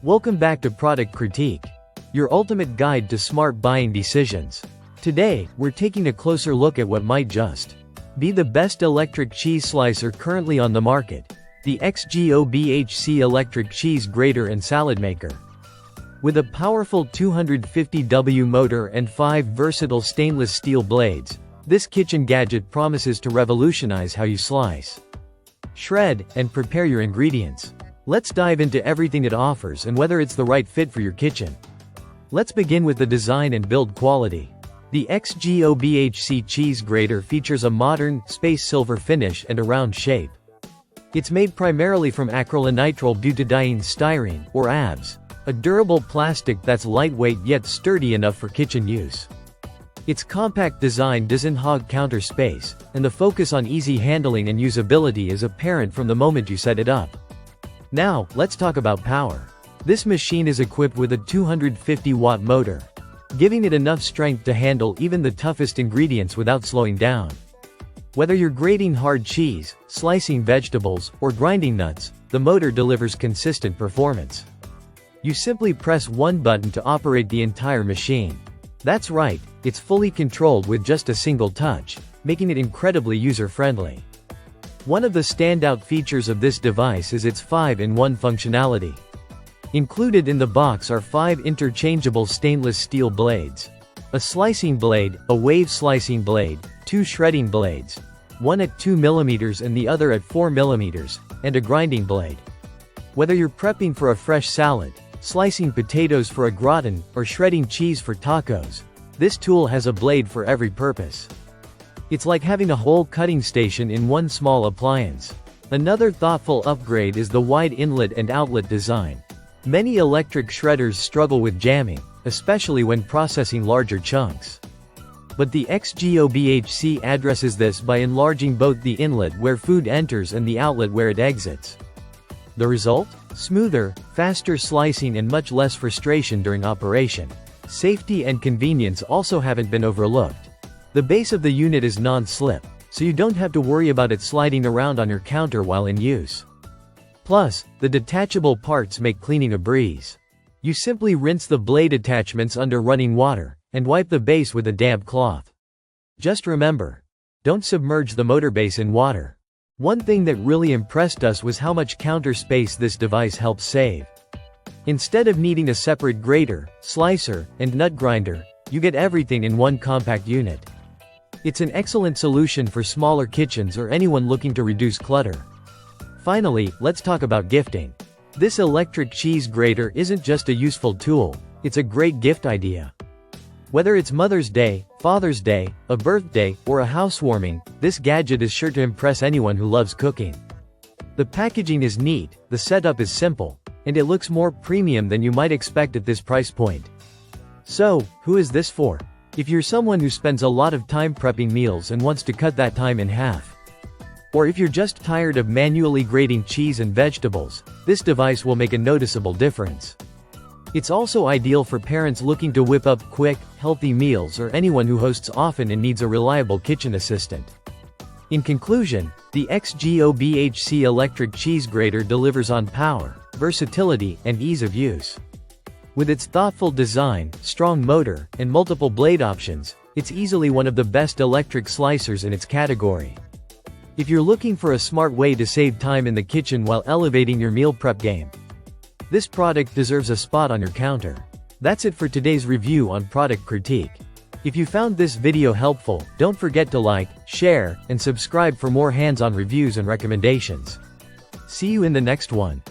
Welcome back to Product Critique, your ultimate guide to smart buying decisions. Today, we're taking a closer look at what might just be the best electric cheese slicer currently on the market, the XGOBHC electric cheese grater and salad maker. With a powerful 250W motor and 5 versatile stainless steel blades, this kitchen gadget promises to revolutionize how you slice, shred, and prepare your ingredients. Let's dive into everything it offers and whether it's the right fit for your kitchen. Let's begin with the design and build quality. The XGOBHC cheese grater features a modern, space silver finish and a round shape. It's made primarily from acrylonitrile butadiene styrene, or ABS, a durable plastic that's lightweight yet sturdy enough for kitchen use. Its compact design doesn't hog counter space, and the focus on easy handling and usability is apparent from the moment you set it up. Now, let's talk about power. This machine is equipped with a 250-watt motor, giving it enough strength to handle even the toughest ingredients without slowing down. Whether you're grating hard cheese, slicing vegetables, or grinding nuts, the motor delivers consistent performance. You simply press one button to operate the entire machine. That's right, it's fully controlled with just a single touch, making it incredibly user-friendly. One of the standout features of this device is its 5-in-1 functionality. Included in the box are 5 interchangeable stainless steel blades, a slicing blade, a wave slicing blade, 2 shredding blades, one at 2mm and the other at 4mm, and a grinding blade. Whether you're prepping for a fresh salad, slicing potatoes for a gratin, or shredding cheese for tacos, this tool has a blade for every purpose. It's like having a whole cutting station in one small appliance. Another thoughtful upgrade is the wide inlet and outlet design. Many electric shredders struggle with jamming, especially when processing larger chunks. But the XGOBHC addresses this by enlarging both the inlet where food enters and the outlet where it exits. The result? Smoother, faster slicing and much less frustration during operation. Safety and convenience also haven't been overlooked. The base of the unit is non-slip, so you don't have to worry about it sliding around on your counter while in use. Plus, the detachable parts make cleaning a breeze. You simply rinse the blade attachments under running water, and wipe the base with a damp cloth. Just remember, don't submerge the motor base in water. One thing that really impressed us was how much counter space this device helps save. Instead of needing a separate grater, slicer, and nut grinder, you get everything in one compact unit. It's an excellent solution for smaller kitchens or anyone looking to reduce clutter. Finally, let's talk about gifting. This electric cheese grater isn't just a useful tool, it's a great gift idea. Whether it's Mother's Day, Father's Day, a birthday, or a housewarming, this gadget is sure to impress anyone who loves cooking. The packaging is neat, the setup is simple, and it looks more premium than you might expect at this price point. So, who is this for? If you're someone who spends a lot of time prepping meals and wants to cut that time in half. Or if you're just tired of manually grating cheese and vegetables, this device will make a noticeable difference. It's also ideal for parents looking to whip up quick, healthy meals or anyone who hosts often and needs a reliable kitchen assistant. In conclusion, the XGOBHC electric cheese grater delivers on power, versatility, and ease of use. With its thoughtful design, strong motor, and multiple blade options, it's easily one of the best electric slicers in its category. If you're looking for a smart way to save time in the kitchen while elevating your meal prep game, this product deserves a spot on your counter. That's it for today's review on Product Critique. If you found this video helpful, don't forget to like, share, and subscribe for more hands-on reviews and recommendations. See you in the next one.